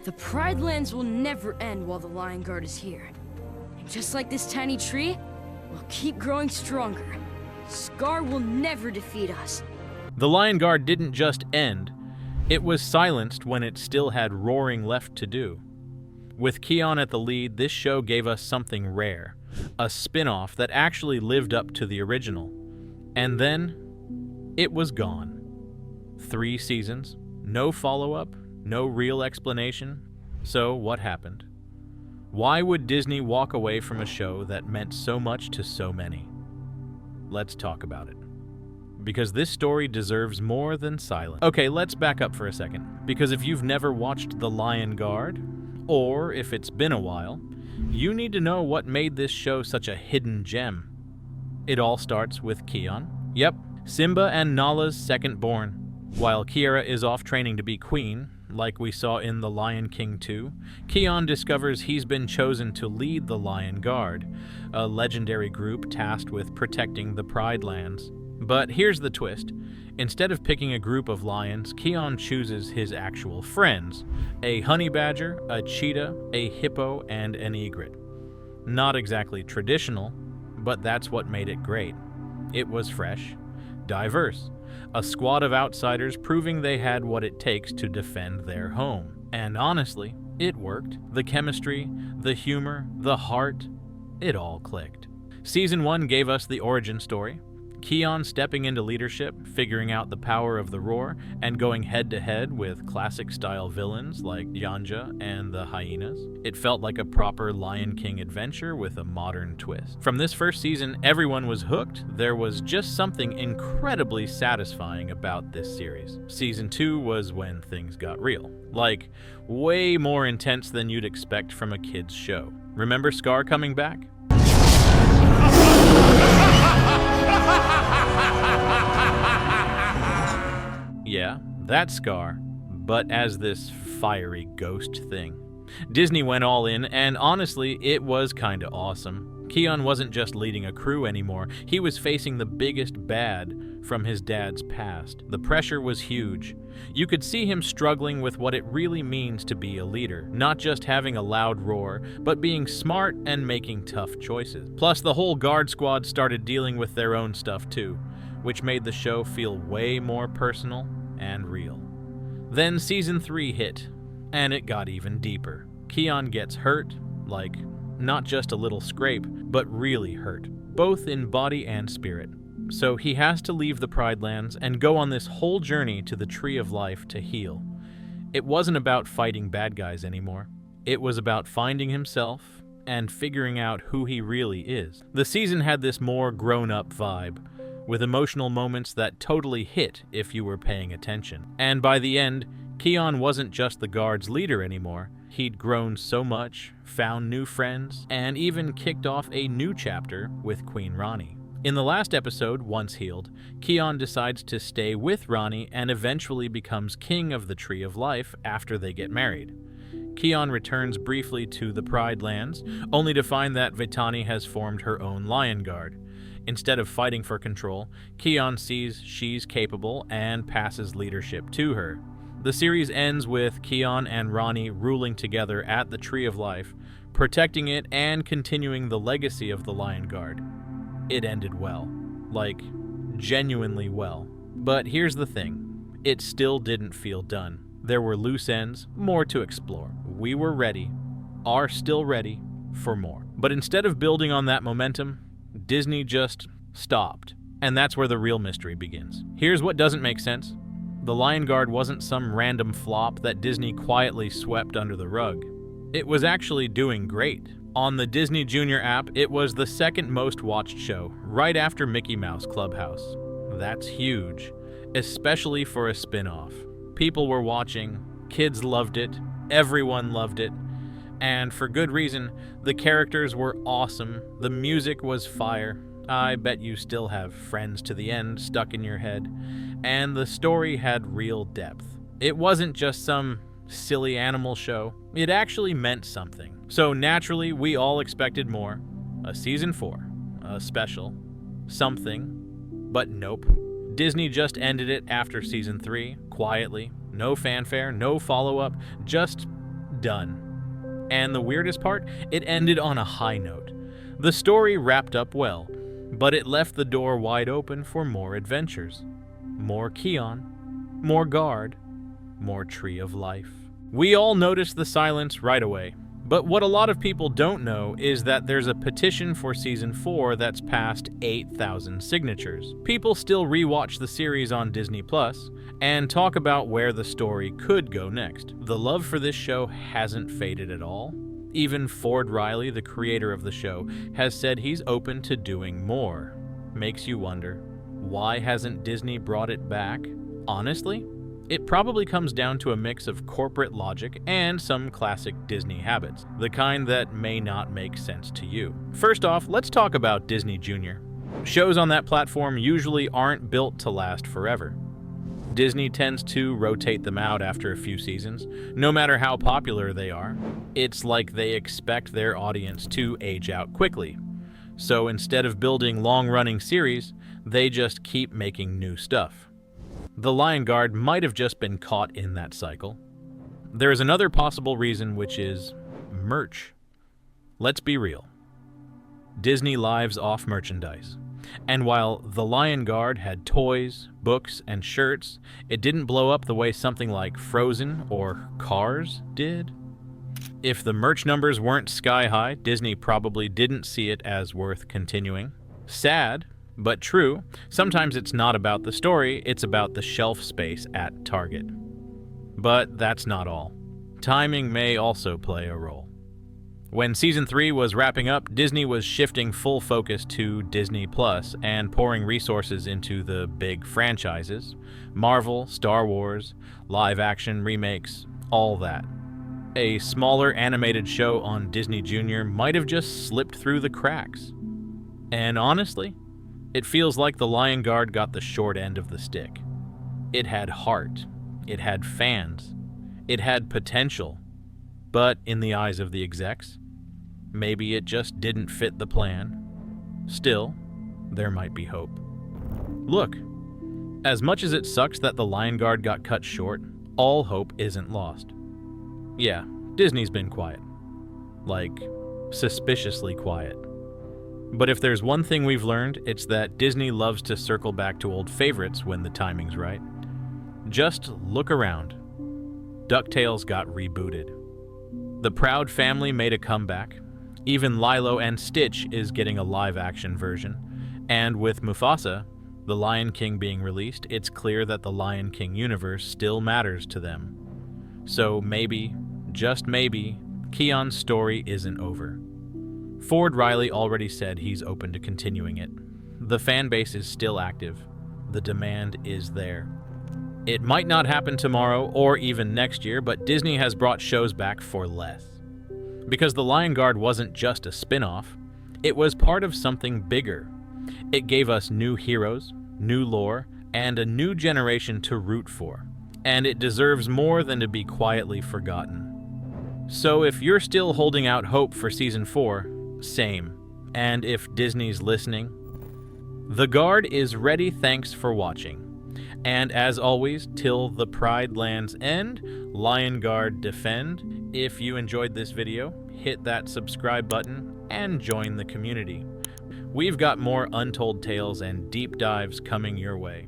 The Pride Lands will never end while the Lion Guard is here. And just like this tiny tree, we'll keep growing stronger. Scar will never defeat us. The Lion Guard didn't just end. It was silenced when it still had roaring left to do. With Kion at the lead, this show gave us something rare. A spin-off that actually lived up to the original. And then, it was gone. 3 seasons, no follow-up, no real explanation. So what happened? Why would Disney walk away from a show that meant so much to so many? Let's talk about it. Because this story deserves more than silence. Okay, let's back up for a second. Because if you've never watched The Lion Guard, or if it's been a while, you need to know what made this show such a hidden gem. It all starts with Kion. Yep, Simba and Nala's second born. While Kiara is off training to be queen, like we saw in The Lion King 2, Kion discovers he's been chosen to lead the Lion Guard, a legendary group tasked with protecting the Pride Lands. But here's the twist. Instead of picking a group of lions, Kion chooses his actual friends, a honey badger, a cheetah, a hippo, and an egret. Not exactly traditional, but that's what made it great. It was fresh, diverse, a squad of outsiders proving they had what it takes to defend their home. And honestly, it worked. The chemistry, the humor, the heart, it all clicked. Season 1 gave us the origin story. Kion stepping into leadership, figuring out the power of the roar, and going head-to-head with classic-style villains like Yanja and the hyenas. It felt like a proper Lion King adventure with a modern twist. From this first season, everyone was hooked. There was just something incredibly satisfying about this series. Season 2 was when things got real. Like, way more intense than you'd expect from a kid's show. Remember Scar coming back? Yeah, that Scar, but as this fiery ghost thing. Disney went all in, and honestly, it was kinda awesome. Kion wasn't just leading a crew anymore, he was facing the biggest bad from his dad's past. The pressure was huge. You could see him struggling with what it really means to be a leader, not just having a loud roar, but being smart and making tough choices. Plus, the whole guard squad started dealing with their own stuff too, which made the show feel way more personal and real. Then Season 3 hit, and it got even deeper. Kion gets hurt, like, not just a little scrape, but really hurt, both in body and spirit. So he has to leave the Pride Lands and go on this whole journey to the Tree of Life to heal. It wasn't about fighting bad guys anymore. It was about finding himself and figuring out who he really is. The season had this more grown-up vibe, with emotional moments that totally hit if you were paying attention. And by the end, Kion wasn't just the Guard's leader anymore. He'd grown so much, found new friends, and even kicked off a new chapter with Queen Rani. In the last episode, Once Healed, Kion decides to stay with Rani and eventually becomes king of the Tree of Life after they get married. Kion returns briefly to the Pride Lands, only to find that Vitani has formed her own Lion Guard. Instead of fighting for control, Kion sees she's capable and passes leadership to her. The series ends with Kion and Rani ruling together at the Tree of Life, protecting it and continuing the legacy of the Lion Guard. It ended well. Like, genuinely well. But here's the thing. It still didn't feel done. There were loose ends, more to explore. We were ready, are still ready, for more. But instead of building on that momentum, Disney just stopped. And that's where the real mystery begins. Here's what doesn't make sense. The Lion Guard wasn't some random flop that Disney quietly swept under the rug. It was actually doing great. On the Disney Junior app, it was the second most watched show, right after Mickey Mouse Clubhouse. That's huge, especially for a spin-off. People were watching, kids loved it, everyone loved it, and for good reason. The characters were awesome, the music was fire, I bet you still have Friends to the End stuck in your head, and the story had real depth. It wasn't just some silly animal show, it actually meant something. So naturally, we all expected more. A season 4, a special, something, but nope. Disney just ended it after season 3, quietly, no fanfare, no follow-up, just done. And the weirdest part, it ended on a high note. The story wrapped up well, but it left the door wide open for more adventures. More Kion, more Guard, more Tree of Life. We all noticed the silence right away, but what a lot of people don't know is that there's a petition for Season 4 that's passed 8,000 signatures. People still rewatch the series on Disney Plus and talk about where the story could go next. The love for this show hasn't faded at all. Even Ford Riley, the creator of the show, has said he's open to doing more. Makes you wonder, why hasn't Disney brought it back? Honestly, it probably comes down to a mix of corporate logic and some classic Disney habits, the kind that may not make sense to you. First off, let's talk about Disney Junior. Shows on that platform usually aren't built to last forever. Disney tends to rotate them out after a few seasons, no matter how popular they are. It's like they expect their audience to age out quickly. So instead of building long-running series, they just keep making new stuff. The Lion Guard might have just been caught in that cycle. There is another possible reason, which is merch. Let's be real. Disney lives off merchandise. And while The Lion Guard had toys, books, and shirts, it didn't blow up the way something like Frozen or Cars did. If the merch numbers weren't sky high, Disney probably didn't see it as worth continuing. Sad, but true, sometimes it's not about the story, it's about the shelf space at Target. But that's not all. Timing may also play a role. When Season 3 was wrapping up, Disney was shifting full focus to Disney Plus and pouring resources into the big franchises. Marvel, Star Wars, live-action remakes, all that. A smaller animated show on Disney Junior might have just slipped through the cracks. And honestly, it feels like the Lion Guard got the short end of the stick. It had heart, it had fans, it had potential, but in the eyes of the execs, maybe it just didn't fit the plan. Still, there might be hope. Look, as much as it sucks that the Lion Guard got cut short, all hope isn't lost. Yeah, Disney's been quiet. Like, suspiciously quiet. But if there's one thing we've learned, it's that Disney loves to circle back to old favorites when the timing's right. Just look around. DuckTales got rebooted. The Proud Family made a comeback. Even Lilo and Stitch is getting a live-action version. And with Mufasa, The Lion King being released, it's clear that the Lion King universe still matters to them. So maybe, just maybe, Kion's story isn't over. Ford Riley already said he's open to continuing it. The fan base is still active. The demand is there. It might not happen tomorrow or even next year, but Disney has brought shows back for less. Because The Lion Guard wasn't just a spin-off, it was part of something bigger. It gave us new heroes, new lore, and a new generation to root for. And it deserves more than to be quietly forgotten. So if you're still holding out hope for Season 4, same. And if Disney's listening, The Guard is ready. Thanks for watching. And as always, till the Pride lands end, Lion Guard defend. If you enjoyed this video, hit that subscribe button and join the community. We've got more untold tales and deep dives coming your way.